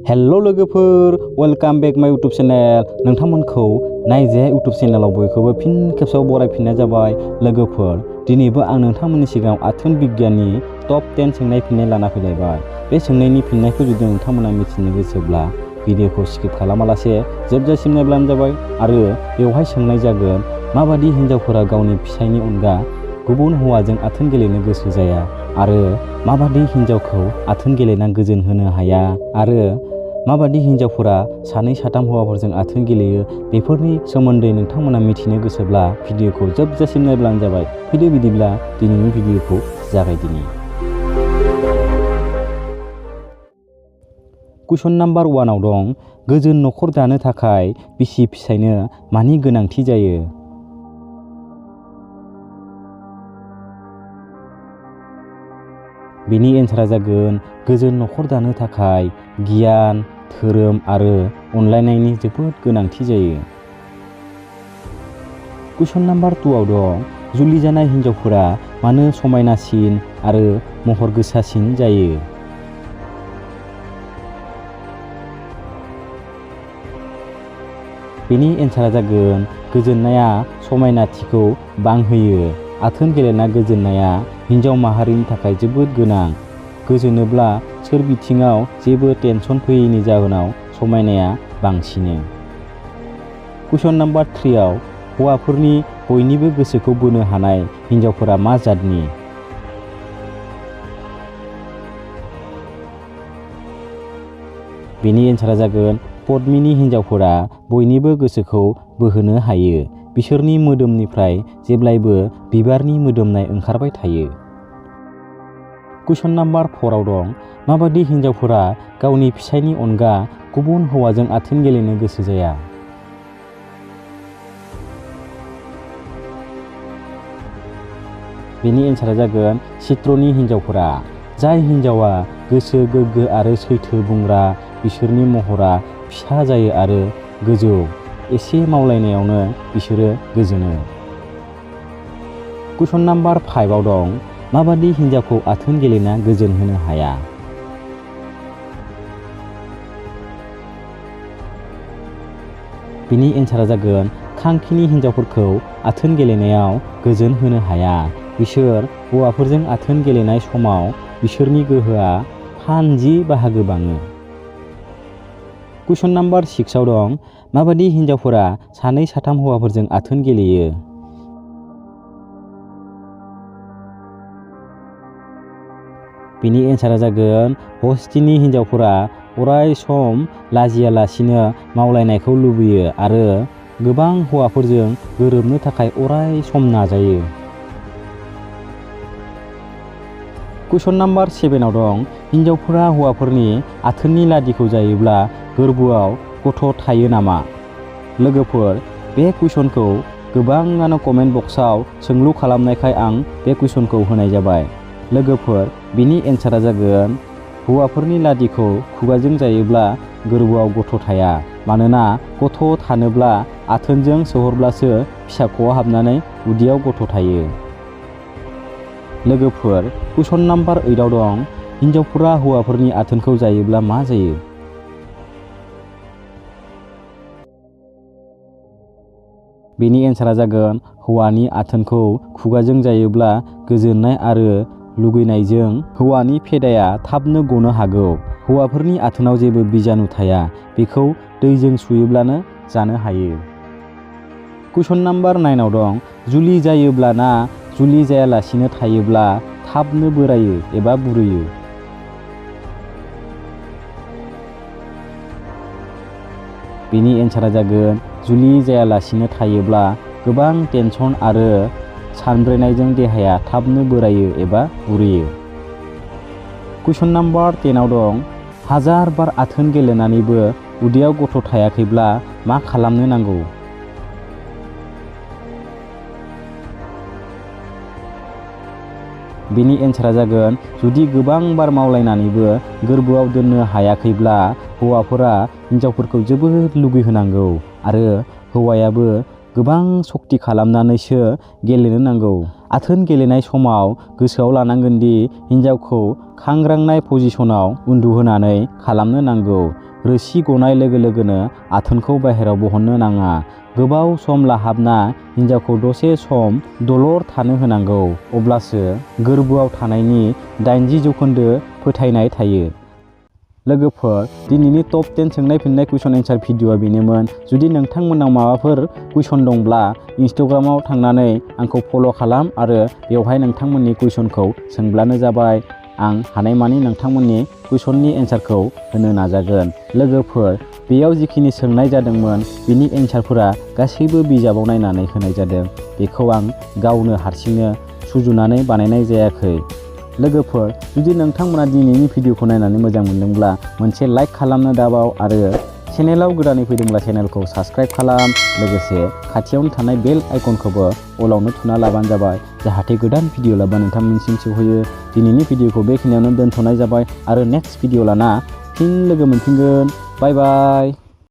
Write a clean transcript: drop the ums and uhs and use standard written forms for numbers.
Hello लोगोफोर welcome बेक माय YouTube channel नोंथांमोनखौ नायजे YouTube चेनेलाव बयखौबो फिन खेबसेयाव बरायफिननाय जाबाय लोगोफोर दिनैबो आं नोंथांमोननि सिगाङाव आथोन बिगियाननि टप 10 सोंनाय फिननाय लाना फैलायबाय बे सोंनायनि फिननायखौ जुदि नोंथांमोना मिथिनो गोसोब्ला भिडिअखौ स्किप खालामालासे जोबजासिम नायब्लानो जाबाय आरो बेवहाय सोंनाय जागोन माबादि हिन्जावफोरा गावनि फिसायनि अनगा गुबुन हौवाजों आथोन गेलेनो गोसो जाया आरो माबादि हिन्जावखौ आथोन गेलेना गोजोन होनो हाया आरो माबादि हिन्जावफोरा सानै साथाम हौवाफोरजों आथोन गेलेयो बेफोरनि सोमोन्दै नोंथांमोना मिथिनो गोसोब्ला भिडिअखौ जोबजासिम नायब्लानो जाबाय। फैदो बिदिब्ला दिनैनि भिडिअखौ जागायदिनि। कुइसन नाम्बार 1 आव दं गोजोन नखर दानो थाखाय बिसि फिसायनो मानि गोनांथि जायो? बेनि एन्सारा जागोन गोजोन नखर दानो थाखाय गियान धोरोम आरो अनलायनायनि जोबोद गोनांथि जायो। कुइसन नाम्बार 2 आव दं जुलि जानाय हिन्जावफोरा मानो समायनासिन आरो महर गोसासिन जायो? बेनि एन्सारा जागोन गोजोननाया समायनाथिखौ बांहोयो। आथोन गेलेना गोजोननाया हिन्जाव माहारिनि थाखाय जोबोद गोनां। गोजोनोब्ला सोर बिथिङाव जेबो टेनसन फैयैनि जाहोनाव समायनाया बांसिनो। कुइसन नाम्बार 3 आव हौवाफोरनि बयनिबो गोसोखौ बोनो हानाय हिन्जावफोरा मा जातनि? बेनि एन्सारा जागोन पद्मिनि हिन्जावफोरा बयनिबो गोसोखौ बोहोनो हायो। बिसोरनि मोदोमनिफ्राय जेब्लायबो बिबारनि मोदोमनाय ओंखारबाय थायो। कुइसन नाम्बार 4 आव दं माबादि हिन्जावफोरा गावनि फिसायनि अनगा गुबुन हौवाजों आथोन गेलेनो गोसो जाया? बेनि एन्सारा जागोन चित्रनि हिन्जावफोरा। जाय हिन्जावा गोसो गोग्गो आरो सैथो बुंग्रा बिसोरनि महरा फिसा जायो आरो गोजौ एसे मावलायनायावनो बिसोरो गोजोनो। कुइसन नाम्बार 5 आव दं माबादि हिन्जावखौ आथोन गेलेना गोजोन होनो हाया? बिनि एन्सारा जागोन खांखिनि हिन्जावफोरखौ आथोन गेलेनायाव गोजोन होनो हाया। बिसोर हौवाफोरजों आथोन गेलेनाय समाव बिसोरनि गोहोआ 10 बाहागो बाङो। कुइसन नाम्बार 6 आव दं माबादि हिन्जावफोरा सानै साथाम हौवाफोरजों आथोन गेलेयो? बिनि एन्सारा जागोन हस्तिनि हिन्जावफोरा अराय सम लाजियालासिनो मावलायनायखौ लुबैयो आरो गोबां हौवाफोरजों गोरोबनो थाखाय अराय सम नाजायो। कुइसन नाम्बार 7 आव दं हिन्जावफोरा हौवाफोरनि आथोननि लादिखौ जायोब्ला गोरबोआव गथ' थायो नामा? लोगोफोर बे कुइसनखौ गोबाङानो कमेन्ट बक्सआव सोंलु खालामनायखाय आं बे कुइसनखौ होनाय जाबाय। लोगोफोर बिनि एन्सारा जागोन हौवाफोरनि लादिखौ खुगाजों जायोब्ला गोरबोआव गथ' थाया। मानोना गथ' थानोब्ला आथोनजों सोहरब्लासो फिसाख'आ हाबनानै उदैयाव गथ' थायो। लोगोफोर कुइसन नाम्बार 8 आव दं हिन्जावफोरा हौवाफोरनि आथोनखौ जायोब्ला मा जायो? बेनि एन्सारा जागोन हौवानि आथोनखौ खुगाजों जायोब्ला गोजोननाय आरो लुगैनायजों हौवानि फेदाया थाबनो गनो हागौ। हौवाफोरनि आथोनाव जेबो बिजानु थाया बेखौ दैजों सुयोब्लानो जानो हायो। कुइसन नाम्बार 9 आव दं जुलि जायोब्ला ना जुलि जायालासिनो थायोब्ला थाबनो बोरायो एबा बुरैयो? बेनि एन्सारा जागोन जुलि जायालासिनो थायोब्ला गोबां टेनसन आरो सानब्रेनायजों देहाया थाबनो बोरायो एबा बुरैयो। कुइसन नाम्बार 10 आव दं हाजार बार आथोन गेलेनानैबो उदैयाव गथ' थायाखैब्ला मा खालामनो नांगौ? बेनि एन्सारा जागोन जुदि गोबां बार मावलायनानैबो गोरबोआव दोननो हायाखैब्ला हौवाफोरा हिन्जावफोरखौ जोबोद लुगैहोनांगौ आरो हौवायाबो गोबां सक्ति खालामनानैसो गेलेनो नांगौ। आथोन गेलेनाय समाव गोसोआव लानांगोन दि हिन्जावखौ खांग्रांनाय पजिशनाव उन्दुहोनानै खालामनो नांगौ। रोसि गनाय लोगो लोगोनो आथोनखौ बाहेराव बहननो नाङा। गोबाव सम लाहाबना हिन्जावखौ दसे सम दलर थानो होनांगौ, अब्लासो गोरबोआव थानायनि 80% फोथायनाय थायो। लोगोफोर, दिनैनि टप 10 सोंनाय फिननाय कुइसन एन्सार भिडिअआ बेनोमोन। जुदि नोंथांमोनाव माबाफोर कुइसन दंब्ला इन्स्टाग्रामाव थांनानै आंखौ फल' खालाम आरो बेवहाय नोंथांमोननि कुइसनखौ सोंब्लानो जाबाय। आं हानायमानि नोंथांमोननि कुइसननि एन्सारखौ होनो नाजागोन। लोगोफोर, बेयाव जिखिनि सोंनाय जादोंमोन बिनि एन्सारफोरा गासैबो बिजाबाव नायनानै होनाय जादों। बेखौ आं गावनो हारसिंनो सुजुनानै बानायनाय जायाखै। लोगोफोर, जुदि नोंथांमोना दिनैनि भिडिअखौ नायनानै मोजां मोनदोंब्ला मोनसे लाइक खालामनो दाबाव आरो चेनेलाव गोदानै फैदोंब्ला चेनेलखौ साबस्क्राइब खालाम। लोगोसे खाथियावनो थानाय बेल आइकनखौबो अलावनो थुना लाबानो जाबाय, जाहाथे गोदान भिडिअ लाबा नोंथांमोननिसिम सौहैयो। दिनैनि भिडिअखौ बेखिनियावनो दोनथ'नाय जाबाय आरो नेक्स्ट भिडिअ लाना फिन लोगो मोनफिनगोन। बाय बाय।